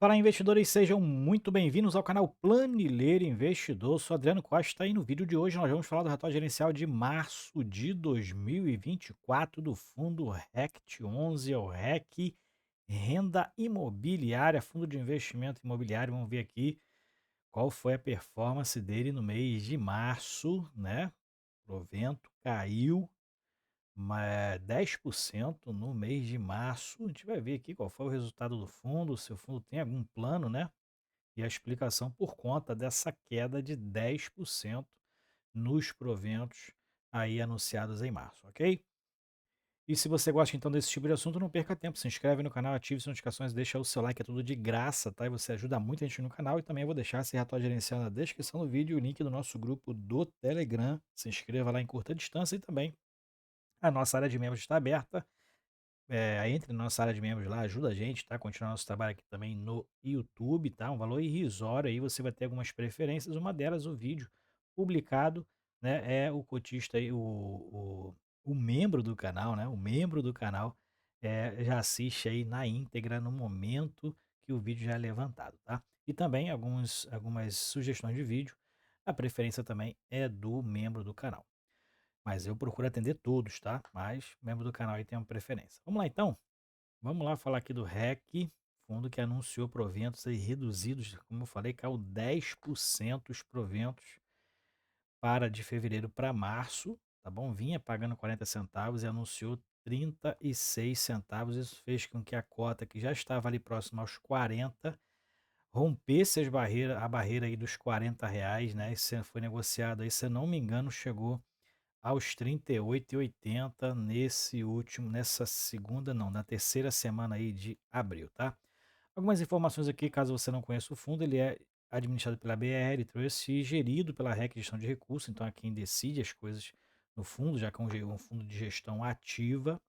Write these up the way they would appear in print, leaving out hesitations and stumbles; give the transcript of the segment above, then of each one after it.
Fala, investidores, sejam muito bem-vindos ao canal Planileiro Investidor. Sou Adriano Costa e no vídeo de hoje nós vamos falar do relatório gerencial de março de 2024 do fundo RECT11, é o REC Renda Imobiliária, fundo de investimento imobiliário. Vamos ver aqui qual foi a performance dele no mês de março, né? O provento caiu 10% no mês de março. A gente vai ver aqui qual foi o resultado do fundo, se o fundo tem algum plano, né? E a explicação por conta dessa queda de 10% nos proventos aí anunciados em março, ok? E se você gosta então desse tipo de assunto, não perca tempo, se inscreve no canal, ative as notificações, deixa o seu like, é tudo de graça, tá? E você ajuda muito a gente no canal e também vou deixar esse relatório gerencial na descrição do vídeo, o link do nosso grupo do Telegram. Se inscreva lá em curta distância e também a nossa área de membros está aberta. Entre na nossa área de membros lá, ajuda a gente, tá? Continuar nosso trabalho aqui também no YouTube, tá? Um valor irrisório aí, você vai ter algumas preferências, uma delas o vídeo publicado, né? É o cotista aí, o membro do canal, né? O membro do canal já assiste aí na íntegra no momento que o vídeo já é levantado, tá? E também algumas sugestões de vídeo, a preferência também é do membro do canal. Mas eu procuro atender todos, tá? Mas membro do canal aí tem uma preferência. Vamos lá então? Vamos lá falar aqui do REC, fundo que anunciou proventos aí reduzidos, como eu falei, caiu 10% os proventos para de fevereiro para março, tá bom? Vinha pagando 40 centavos e anunciou 36 centavos. Isso fez com que a cota, que já estava ali próxima aos 40, rompesse a barreira aí dos R$ 40, né? Isso foi negociado aí, se eu não me engano, chegou aos 38,80 nessa segunda não, na terceira semana aí de abril, tá? Algumas informações aqui, caso você não conheça o fundo, ele é administrado pela BR Trust e gerido pela REC Gestão de Recursos, então é quem decide as coisas no fundo, já que é um fundo de gestão ativa,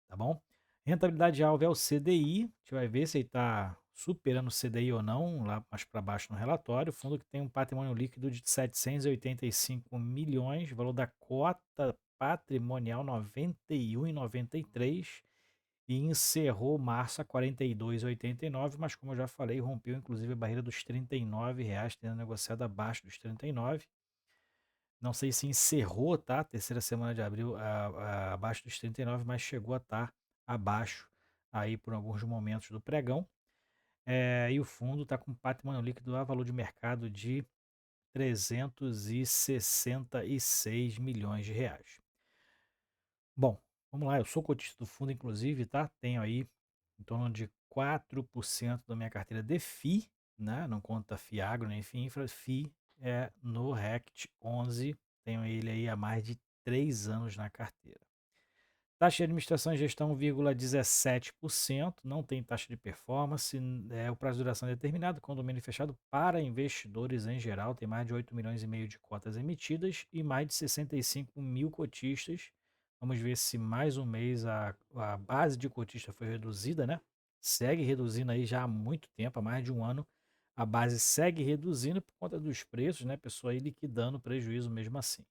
tá bom? Rentabilidade-alvo é o CDI, a gente vai ver se ele está superando o CDI ou não, lá mais para baixo no relatório. O fundo que tem um patrimônio líquido de 785 milhões, valor da cota patrimonial 91,93 e encerrou março a 42,89, mas como eu já falei, rompeu inclusive a barreira dos R$ 39, tendo negociado abaixo dos 39. Não sei se encerrou, tá? Terceira semana de abril abaixo dos 39, mas chegou a estar abaixo aí por alguns momentos do pregão. E o fundo está com patrimônio líquido a valor de mercado de R$ 366 milhões. Bom, vamos lá, eu sou cotista do fundo, inclusive, tá? Tenho aí em torno de 4% da minha carteira de FI, né? Não conta FI Agro nem FI Infra, FI é no RECT 11, tenho ele aí há mais de 3 anos na carteira. Taxa de administração e gestão, 1,17%, não tem taxa de performance, o prazo de duração é determinado, condomínio fechado para investidores em geral, tem mais de 8,5 milhões de cotas emitidas e mais de 65 mil cotistas. Vamos ver se mais um mês a base de cotista foi reduzida, né? Segue reduzindo aí já há muito tempo, há mais de um ano. A base segue reduzindo por conta dos preços, né? Pessoa aí liquidando prejuízo mesmo assim.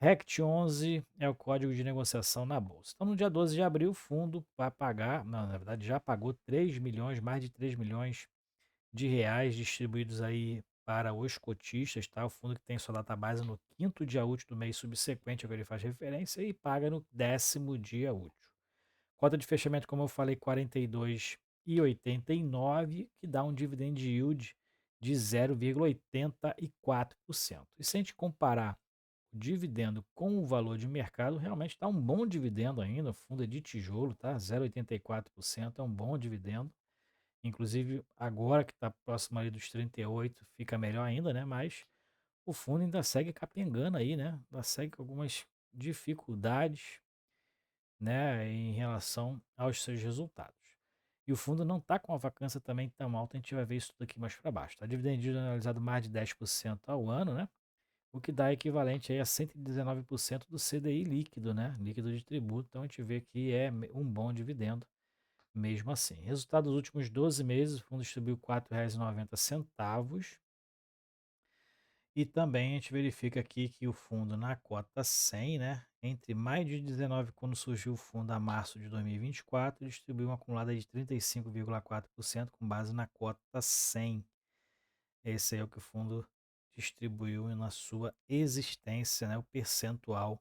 RECT11 é o código de negociação na bolsa. Então, no dia 12 de abril, o fundo vai pagar, não, na verdade já pagou 3 milhões, mais de 3 milhões de reais distribuídos aí para os cotistas, tá? O fundo que tem sua data base no quinto dia útil do mês subsequente ao que ele faz referência e paga no 10º dia útil. Cota de fechamento, como eu falei, 42,89, que dá um dividend yield de 0,84%. E se a gente comparar o dividendo com o valor de mercado, realmente está um bom dividendo ainda. O fundo é de tijolo, tá? 0,84% é um bom dividendo. Inclusive, agora que está próximo ali dos 38, fica melhor ainda, né? Mas o fundo ainda segue capengando aí, né? Ainda segue com algumas dificuldades, né, em relação aos seus resultados. E o fundo não está com a vacância também tão alta, a gente vai ver isso tudo aqui mais para baixo. Tá? Dividend yield analisado mais de 10% ao ano, né? O que dá equivalente aí a 119% do CDI líquido, né? Líquido de tributo. Então a gente vê que é um bom dividendo mesmo assim. Resultado dos últimos 12 meses, o fundo distribuiu R$ 4,90 E também a gente verifica aqui que o fundo na cota 100, né, entre maio de 19, quando surgiu o fundo, a março de 2024, distribuiu uma acumulada de 35,4% com base na cota 100. Esse é o que o fundo distribuiu na sua existência, né, o percentual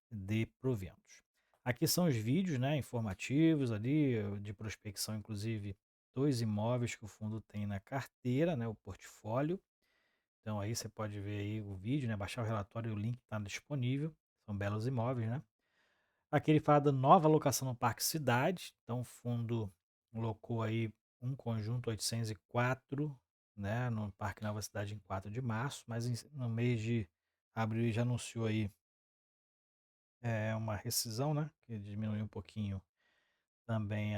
de proventos. Aqui são os vídeos, né, informativos ali, de prospecção, inclusive, dos imóveis que o fundo tem na carteira, né, o portfólio. Então aí você pode ver aí o vídeo, né, baixar o relatório, o link está disponível. São belos imóveis, né? Aqui ele fala da nova locação no Parque Cidade. Então o fundo locou aí um conjunto 804, né, no Parque Nova Cidade em 4 de março, mas no mês de abril já anunciou aí uma rescisão, né, que diminuiu um pouquinho também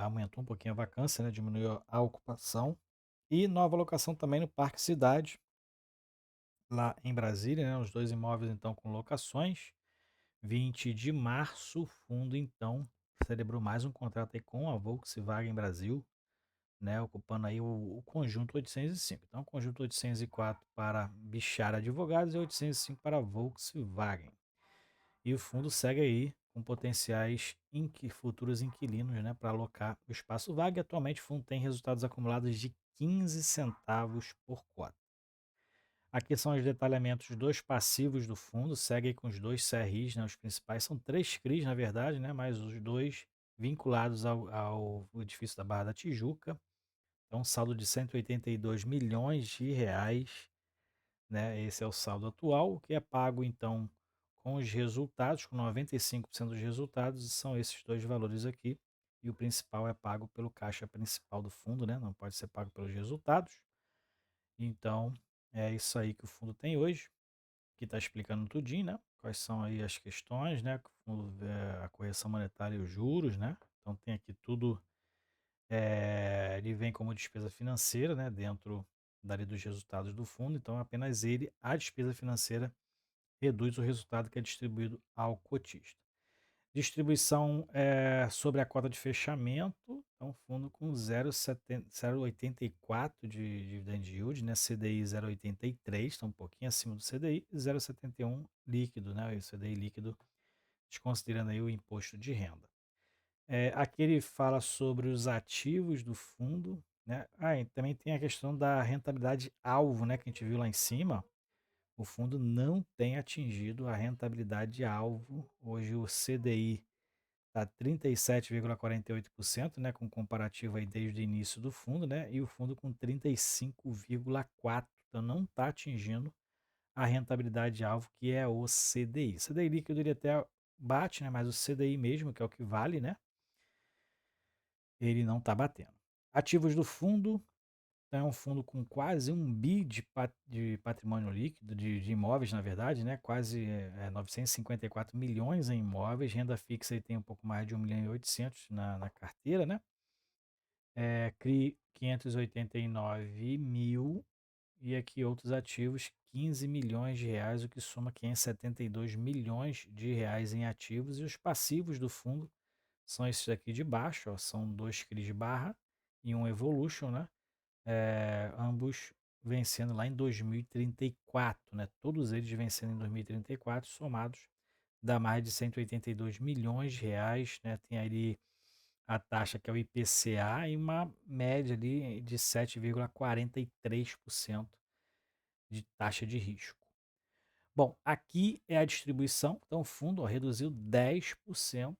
aumentou um pouquinho a vacância, né, diminuiu a ocupação. E nova locação também no Parque Cidade, lá em Brasília, né, os dois imóveis então com locações. 20 de março, o fundo então celebrou mais um contrato aí com a Volkswagen Brasil, né, ocupando aí o conjunto 805. Então, o conjunto 804 para Bichar Advogados e 805 para Volkswagen. E o fundo segue aí com potenciais futuros inquilinos, né, para alocar o espaço vago. E atualmente o fundo tem resultados acumulados de 15 centavos por cota. Aqui são os detalhamentos dos passivos do fundo, segue aí com os dois CRIs, né, os principais. São 3 CRIs, na verdade, né, mas os dois vinculados ao edifício da Barra da Tijuca. Então, um saldo de 182 milhões de reais, né? Esse é o saldo atual, o que é pago então com os resultados, com 95% dos resultados, são esses dois valores aqui. E o principal é pago pelo caixa principal do fundo, né? Não pode ser pago pelos resultados. Então, é isso aí que o fundo tem hoje, que está explicando tudinho, né? Quais são aí as questões, né? A correção monetária e os juros, né? Então tem aqui tudo, ele vem como despesa financeira, né? Dentro dali dos resultados do fundo, então apenas ele, a despesa financeira, reduz o resultado que é distribuído ao cotista. Distribuição sobre a cota de fechamento, então fundo com 0,84 de dividend yield, né? CDI 0,83, está um pouquinho acima do CDI, e 0,71 líquido, né? O CDI líquido, desconsiderando aí o imposto de renda. Aqui ele fala sobre os ativos do fundo, né? E também tem a questão da rentabilidade alvo, né? Que a gente viu lá em cima. O fundo não tem atingido a rentabilidade alvo. Hoje o CDI está 37,48%, né, com comparativo aí desde o início do fundo, né, e o fundo com 35,4%. Então não está atingindo a rentabilidade alvo, que é o CDI. CDI líquido ele até bate, né, mas o CDI mesmo, que é o que vale, né, ele não está batendo. Ativos do fundo, então é um fundo com quase 1 bi de patrimônio líquido, de imóveis, na verdade, né? Quase 954 milhões em imóveis. Renda fixa ele tem um pouco mais de 1.800.000 na carteira, né? CRI 589 mil e aqui outros ativos 15 milhões de reais, o que soma 572 milhões de reais em ativos. E os passivos do fundo são esses aqui de baixo, ó, são 2 CRIs de barra e um Evolution, né? Ambos vencendo lá em 2034, né? Todos eles vencendo em 2034, somados dá mais de 182 milhões de reais, né? Tem ali a taxa que é o IPCA e uma média ali de 7,43% de taxa de risco. Bom, aqui é a distribuição, então o fundo reduziu 10%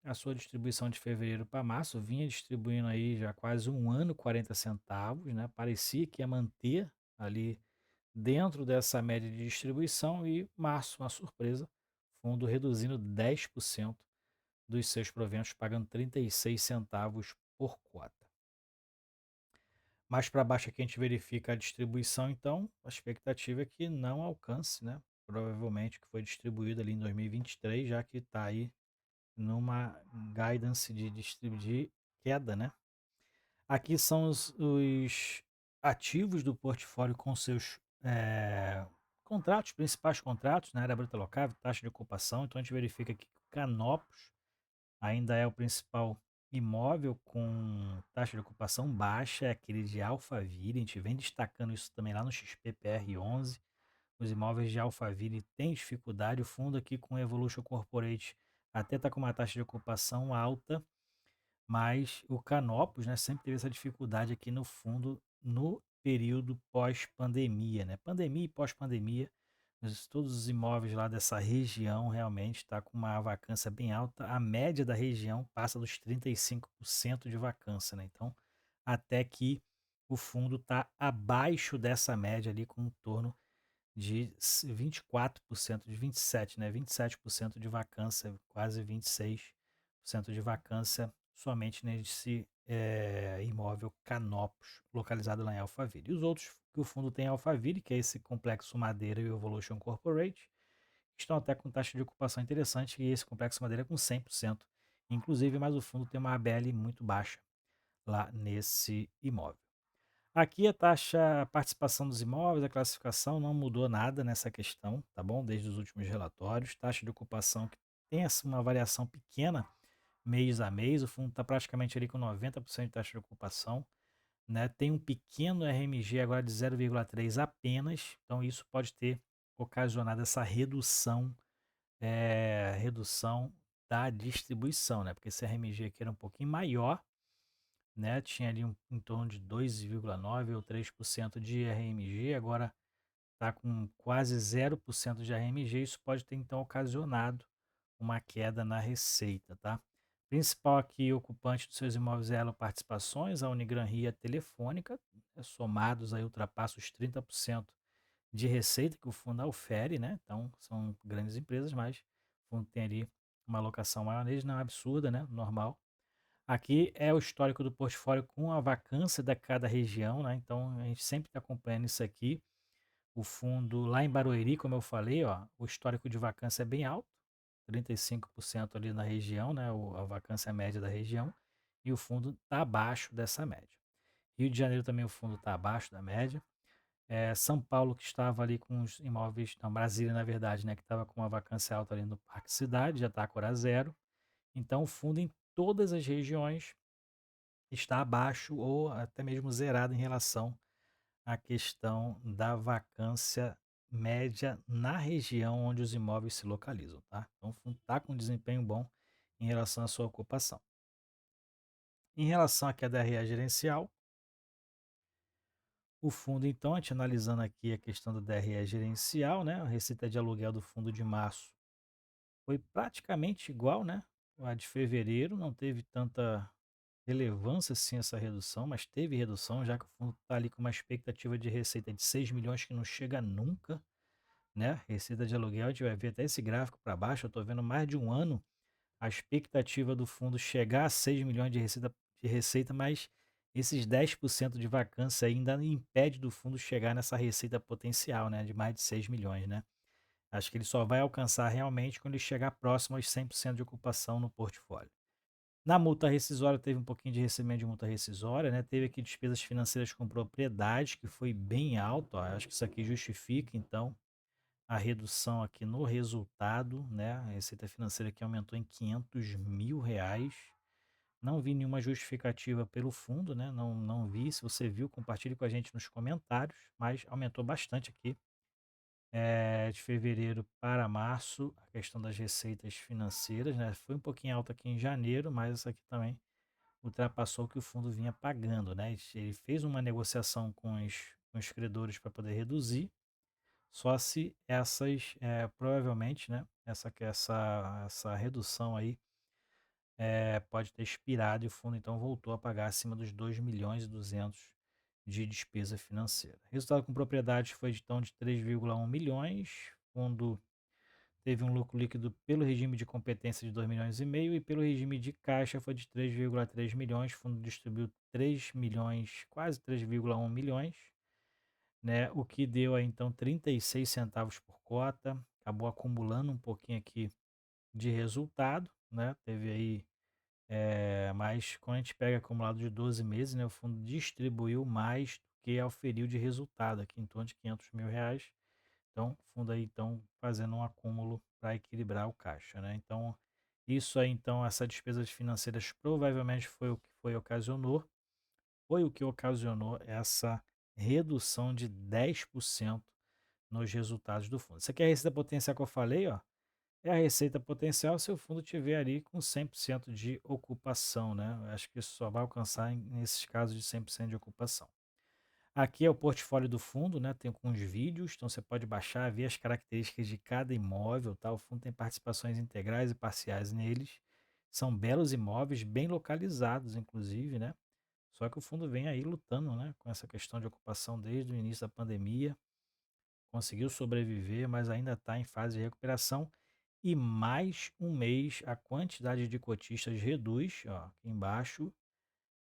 a sua distribuição de fevereiro para março, vinha distribuindo aí já quase um ano 40 centavos, né? Parecia que ia manter ali dentro dessa média de distribuição e março, uma surpresa, fundo reduzindo 10% dos seus proventos, pagando 36 centavos por cota. Mais para baixo aqui a gente verifica a distribuição, então a expectativa é que não alcance, né? Provavelmente que foi distribuído ali em 2023, já que está aí numa guidance de queda, né? Aqui são os ativos do portfólio com seus contratos, principais contratos na área bruta locável, taxa de ocupação. Então a gente verifica aqui que o Canopus ainda é o principal imóvel com taxa de ocupação baixa, é aquele de Alphaville. A gente vem destacando isso também lá no XPPR 11. os imóveis de Alphaville têm dificuldade, o fundo aqui com Evolution Corporate até está com uma taxa de ocupação alta, mas o Canopus, né, sempre teve essa dificuldade aqui no fundo no período pós-pandemia, né? Pandemia e pós-pandemia, todos os imóveis lá dessa região realmente está com uma vacância bem alta. A média da região passa dos 35% de vacância, né? Então, até que o fundo está abaixo dessa média ali, com em torno de 24%, de 27, né? 27% de vacância, quase 26% de vacância somente nesse imóvel Canopus, localizado lá em Alphaville. E os outros que o fundo tem em Alphaville, que é esse complexo Madeira e o Evolution Corporate, estão até com taxa de ocupação interessante, e esse complexo Madeira com 100%, inclusive, mas o fundo tem uma ABL muito baixa lá nesse imóvel. Aqui a taxa, a participação dos imóveis, a classificação não mudou nada nessa questão, tá bom? Desde os últimos relatórios. Taxa de ocupação que tem uma variação pequena mês a mês, o fundo está praticamente ali com 90% de taxa de ocupação, né? Tem um pequeno RMG agora de 0,3 apenas, então isso pode ter ocasionado essa redução da distribuição, né? Porque esse RMG aqui era um pouquinho maior, né? Tinha ali em torno de 2,9 ou 3% de RMG, agora está com quase 0% de RMG. Isso pode ter então ocasionado uma queda na receita, tá? Principal aqui ocupante dos seus imóveis é a Elo Participações, a Unigran Rio e a Telefônica, somados aí ultrapassa os 30% de receita que o fundo ofere, né? Então são grandes empresas, mas o fundo tem ali uma alocação maior neles, não é absurda, né? Normal. Aqui é o histórico do portfólio com a vacância da cada região, né? Então a gente sempre está acompanhando isso aqui. O fundo lá em Barueri, como eu falei, ó, o histórico de vacância é bem alto, 35% ali na região, né? A vacância média da região, e o fundo está abaixo dessa média. Rio de Janeiro também o fundo está abaixo da média. São Paulo, que estava ali com os imóveis, não, Brasília, na verdade, né? Que estava com uma vacância alta ali no Parque Cidade, já está agora zero. Então o fundo em todas as regiões está abaixo ou até mesmo zerado em relação à questão da vacância média na região onde os imóveis se localizam, tá? Então, o fundo está com um desempenho bom em relação à sua ocupação. Em relação à queda RA gerencial, o fundo, então, a gente analisando aqui a questão do DRE gerencial, né? A receita de aluguel do fundo de março foi praticamente igual, né? A de fevereiro, não teve tanta relevância sim essa redução, mas teve redução, já que o fundo está ali com uma expectativa de receita de 6 milhões que não chega nunca, né? Receita de aluguel, a gente vai ver até esse gráfico para baixo, eu estou vendo mais de um ano a expectativa do fundo chegar a 6 milhões de receita, mas esses 10% de vacância ainda impede do fundo chegar nessa receita potencial, né? De mais de 6 milhões, né? Acho que ele só vai alcançar realmente quando ele chegar próximo aos 100% de ocupação no portfólio. Na multa rescisória, teve um pouquinho de recebimento de multa rescisória, né? Teve aqui despesas financeiras com propriedade, que foi bem alto. Ó, acho que isso aqui justifica, então, a redução aqui no resultado, né? A receita financeira que aumentou em R$ 500 mil. Não vi nenhuma justificativa pelo fundo, né? Não vi. Se você viu, compartilhe com a gente nos comentários, mas aumentou bastante aqui. De fevereiro para março, a questão das receitas financeiras, né? Foi um pouquinho alta aqui em janeiro, mas essa aqui também ultrapassou o que o fundo vinha pagando, né? Ele fez uma negociação com os credores para poder reduzir, só se provavelmente, né, essa redução aí pode ter expirado, e o fundo então voltou a pagar acima dos 2,2 milhões de despesa financeira. Resultado com propriedades foi então de 3,1 milhões, o fundo teve um lucro líquido pelo regime de competência de 2,5 milhões e pelo regime de caixa foi de 3,3 milhões. O fundo distribuiu 3 milhões, quase 3,1 milhões, né? O que deu aí então 36 centavos por cota. Acabou acumulando um pouquinho aqui de resultado, né? Teve aí, mas quando a gente pega acumulado de 12 meses, né? O fundo distribuiu mais do que auferiu de resultado, aqui em torno de R$ 500 mil. Então, o fundo aí, então, fazendo um acúmulo para equilibrar o caixa, né? Então, isso aí, então, essa despesas financeiras provavelmente foi o que ocasionou essa redução de 10% nos resultados do fundo. Isso aqui é a receita potencial que eu falei, ó, é a receita potencial se o fundo tiver ali com 100% de ocupação, né? Eu acho que isso só vai alcançar nesses casos de 100% de ocupação. Aqui é o portfólio do fundo, né? Tem alguns vídeos, então você pode baixar, ver as características de cada imóvel, tá? O fundo tem participações integrais e parciais neles. São belos imóveis, bem localizados, inclusive, né? Só que o fundo vem aí lutando, né, com essa questão de ocupação desde o início da pandemia. Conseguiu sobreviver, mas ainda está em fase de recuperação. E mais um mês a quantidade de cotistas reduz, ó, aqui embaixo,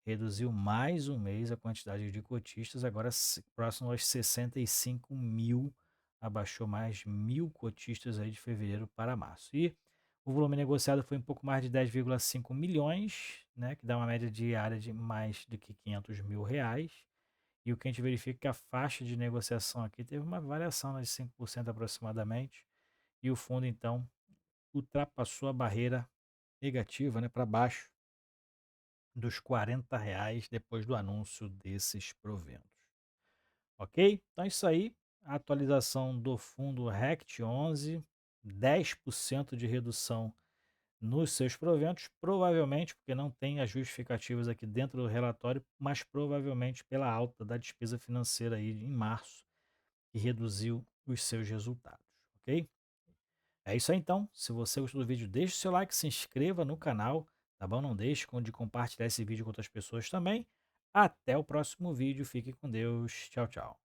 reduziu mais um mês a quantidade de cotistas, agora próximo aos 65 mil, abaixou mais 1.000 cotistas aí de fevereiro para março. E o volume negociado foi um pouco mais de 10,5 milhões, né, que dá uma média diária de mais do que 500 mil reais. E o que a gente verifica é que a faixa de negociação aqui teve uma variação, né, de 5% aproximadamente, e o fundo então ultrapassou a barreira negativa, né, para baixo dos R$ 40 depois do anúncio desses proventos. Ok? Então é isso aí. A atualização do fundo RECT 11, 10% de redução nos seus proventos, provavelmente porque não tem as justificativas aqui dentro do relatório, mas provavelmente pela alta da despesa financeira aí em março, que reduziu os seus resultados, ok? É isso aí então. Se você gostou do vídeo, deixe o seu like, se inscreva no canal, tá bom? Não deixe de compartilhar esse vídeo com outras pessoas também. Até o próximo vídeo. Fique com Deus. Tchau, tchau.